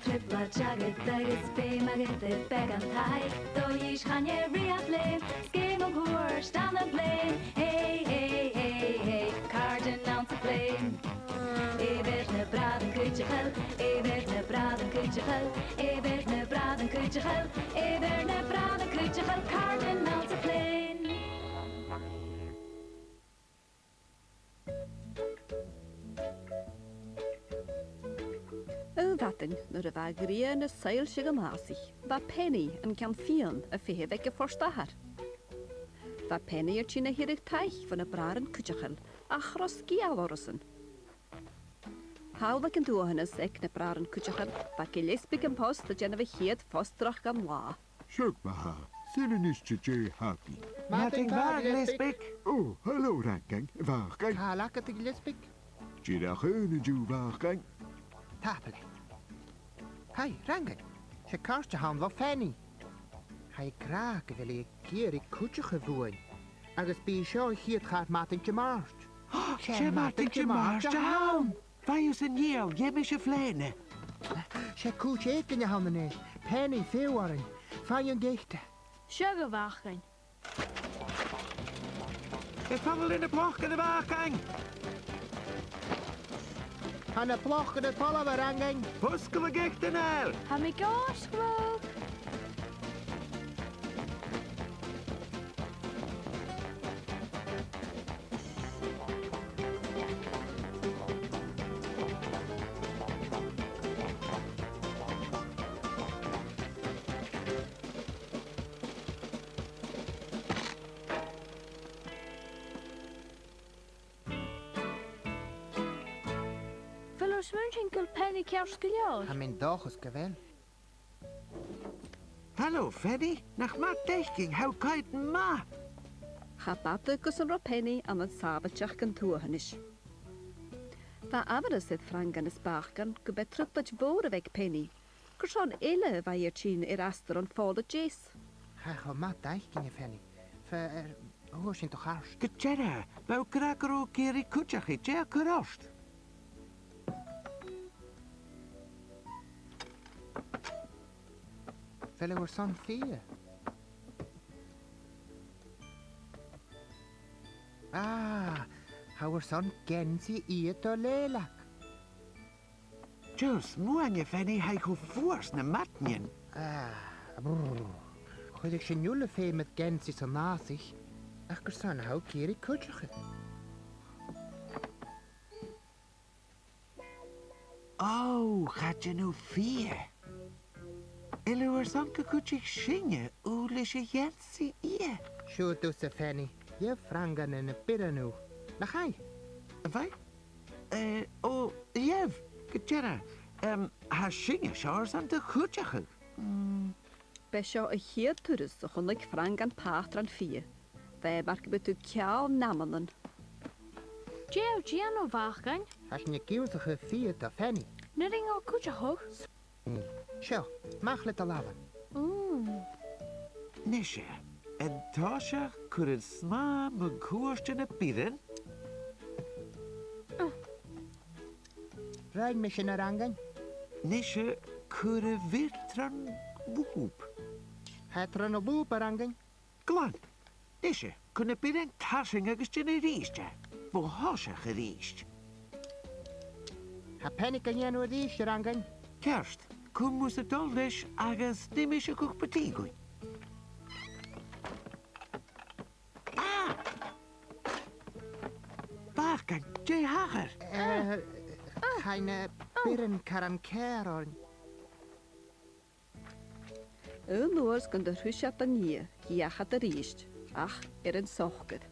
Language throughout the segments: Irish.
Triptachadh agus Peanaidh the beg an taith, though ye can ye reafflame, skim of horse down the plain. Hey, hey, hey, hey, Cardinal to flame. Èideadh Bràithrean Cuideachail, Èideadh Bràithrean Cuideachail, Èideadh Bràithrean Cuideachail, Èideadh Bràithrean Cuideachail, Cardinal to flame. Datan nuair a bheith gria na saoil sig an hásaigh, bheith Peanaidh an ceann fion a Fighe bheith go forstahar. Bheith Peanaidh ar tína hirig taich fan na Bràithrean Cuideachail a chros gialórasan. Hála an dúhannas ag na Bràithrean Cuideachail bheith go lesbig an post a déanamh chéad fostrach gan lá. Siog maha, sy'n is to jay happy. Mating bag lesbig. Oh, hello ranking, wachtgang. Halak at lesbig. Jira chune ju wachtgang. Tapele. Hai, rangen. Se karste han wel fanny. Hai graag wil ik keer ik koetje gewoen. Agus bi seo hier gaat matintje marst. Se matintje marst te haan. Wij is een heel, je mis je vleene. Se koetje ik in je handen is. Penny veel waren. Van je gichte. Sugar wagen. Ik val wel in de blok in de wagen. Aan de blok in de vallen we rangen. Pusken we gichten al. Heb ik afgesproken? Smunching penny kerstgeliaad. Aan mijn dag is gewel. Hallo, Freddy. Nach ma dechking, hou kait ma. Cha bate gus an Penny an an sabalteach gan túhanis. Tá afaras iad frangan is bachgan go be trupad bór a bheith Penny. Gur seán eile bheit ar tín ar astar an fála jés. Ga go mat deiking je fanny. Hoe is het toch hars? Getjera, wou krakero keri kutjachi, tja kurost. Vele oor son Fighe. How oor son Gensie Iain lelijk. Just moe fanny hij go voors na matnien. Goed ik zijn jullie vee met Gensie zo nazig. Ach, gur son hou keri kutjachi. Oh, gaat je nu Fighe? Ele oor sanke kutjik shinge, lisje jensi ie. Sjoe tussen fanny. Je frangen en een pidden nu. Nach hij. Wij? Oh, jev, getjera. Ha shinge shores aan de kutjache. Be seo a chéad turas a chunlaigh frangan pátra an Fighe. Bheith marc be tú ceall namanan. Geo Giano wagen. Has je kielzig gevierd of fanny? Nering al koetje hoog. Zo, mag het al laven. Nisje, en Tasha kur het sma me koerst in het bieden? Rijd me naar rangen. Nisje, kur het witran boep. Het er een boep rangen. Gewoon, Nisje, kunnen bieden tassing agus in een riestje. Wo has je geriest? Ha penny kan je nu riestje rangen. Kerst. Kom moest het al dus agus nimische koek betigui. Bakken, jij hager. Geen birren karan keron. Noors gan de rhwysat an nie, giachat a riist. Ach, een sochgad.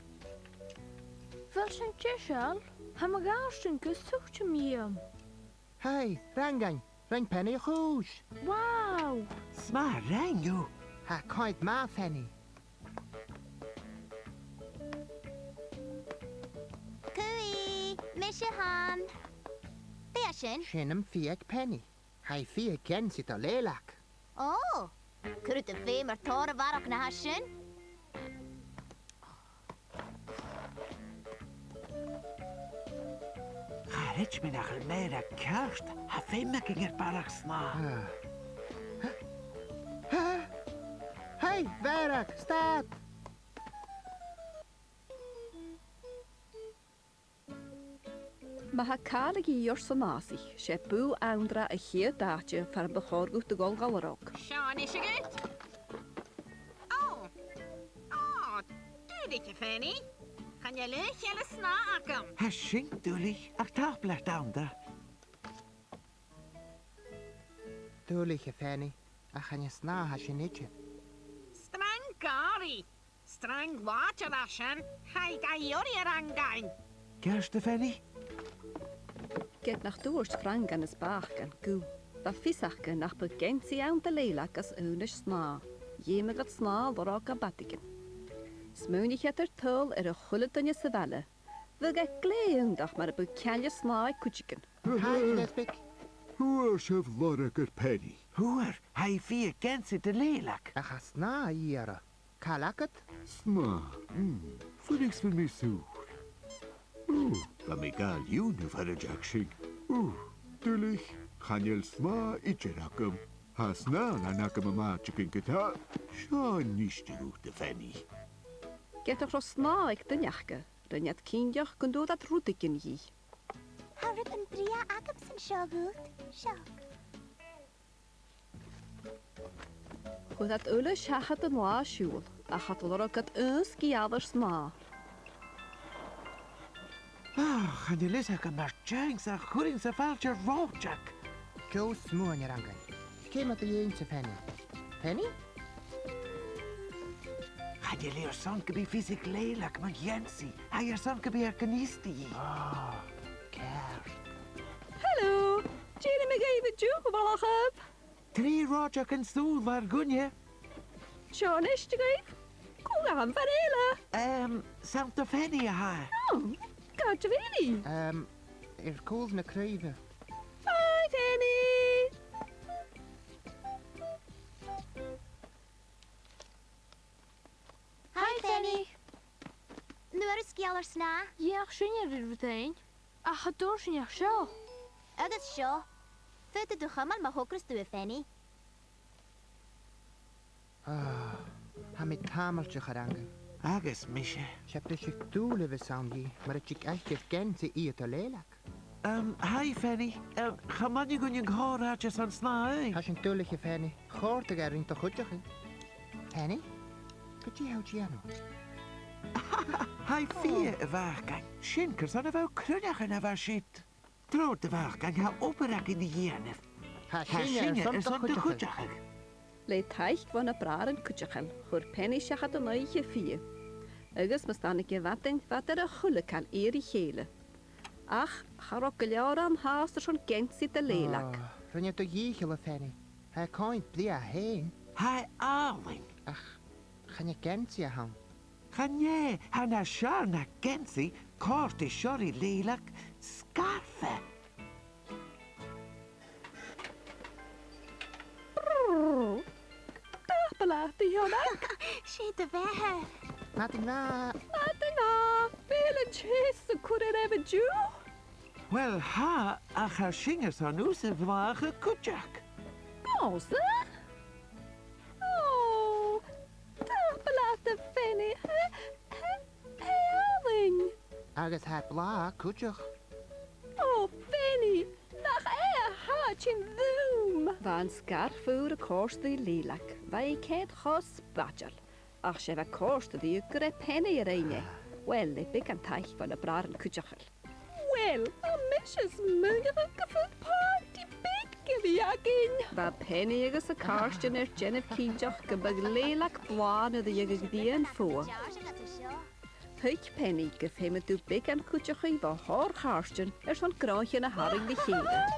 Wel zijn tjessel. Heb ik gasten gezocht miem. Hey, rangen. Rang penny goes. Wow. Sma rang you. Ha kait ma fanny. Cooey, Misha Han. Beashin. Shinnem fiek penny. Hij fiek ken zit al lelijk. Oh, kurut de vee maar toren waar ook na hashin. rich me nach Mairead kerst, ha feimmekking barach sna. Hey, Mairead, stad! Mae ha cael ei gyr sy'n nasi, se bw awndra y hir daatio far bechorgwch dy gol galarog. Sean is goed? Oh, Nic'IllFhinnein. Kan je leuk jelle snaken? Ha sink dúlich ach taplecht awndra. Nic'IllFhinnein, a chan je sna ha sin itje. Strang gari. Strang water ashen. Hij ga jullie rangain. Gerste Fenny? Get nach doorst frank aan es baachgan, gw. Va fissachgan nach begensi aan de lelak as unis sna. Jeme gat sna lorog a batigen. Smeunig het tol a chullet an je savelle. We ga gleeundach maar bekanje sna kutchiken. Hi, Lesbik. Hwyr sef lorag yr penny. Hŵr, hai fi gensi de lelak. A cha sna iara. Calacat? Sma, ffynix fy mi sŵr. Ba mi gael yw'n y fara jack sig. Dylich, chanel sma i jeracum. Ha sna na nacam y magic yn gyda. Sean nistig wrth y fenny. Get och sna ik de njachke. Rynjad kindjach kun do dat roetigen hi. Harrod yn bria agam sy'n siogwyd. Siog. Goed dat ulle schachat en wa sjoel. A hat lorog gat uns giader sna. Chan je lis ag y mar jangs a chwrin sa falcher rojak. Joe smoon je rangan. Kiem at de jeentje Penny. Penny? Chan je leer son gebi fysig lelak man jensi. Ha je son gebi er genisti. Kerst. Hallo, Jenny me geven joe balachab. 3 rojak en stoel waar gunje. Sean is te geef. Kom aan vanille. Samt of Fenny ha. Gaat je willy. Koels na kruiven. Hi, Penny. Hi, Penny. Nu is gjaller sna. Ja, sin je meteen. A gaat door sin je zo. Agus sio. Fydd ydw chymal mae hwgrys dwi Penny. Ha mi tameltje gerangan. Agus misje. Sjep de zich doele we samgi, maar het ik echt het gense i te lelak. Hi Fenny. Ga man je gunje ghoratje san sna Ha sin tulletje Penny. Goorte garin te goedje. Penny? Could you help Giano? Hi Fighe y fachgang. Sinkers an y few crynach yn y fa shit. Drod y fachgang ha operak in die jenef. Ha Singe sin er son de goedjachig. Le teicht van een braren kutjachel. Voor Penny schachat een oeige vier. Agus mas dan ik je watting wat een gulle kan eri gele. Ach, harokkeljoran haast er schon gensi te lelak. Run je toch jiegele Penny? Hij kan niet blia heen. Hi Arling. Ach, gaan je gense han? Gaan je, ha na shar na gensi, kort i shori lelak, scarfe. Dag de jonak. Schiet de weg. Mating na. Atina, vele chase kunnen hebben joe. Wel ha, ach haar singers aan oese wagen kutjak. Pauze. Oh, dag de Penny. Helling. Agus het bla, kutjach. Oh, Penny. Nach haat in zoom. Van scarfuur de kost die lilak. Wij keet gos badjal. Ach, ze we kost die ukere Penny reine. Wel, ik ben teich van de braren kutjachel. Wel, a misjes mugere gevoed party bikkeljagin. Va Penny is a karsten er Jennifer Kijach gebag lilak blaane de jige dien voor. Huik Penny gef hem het u bik en kutjachel van haar karsten er zo'n kraantje naar haring de gele.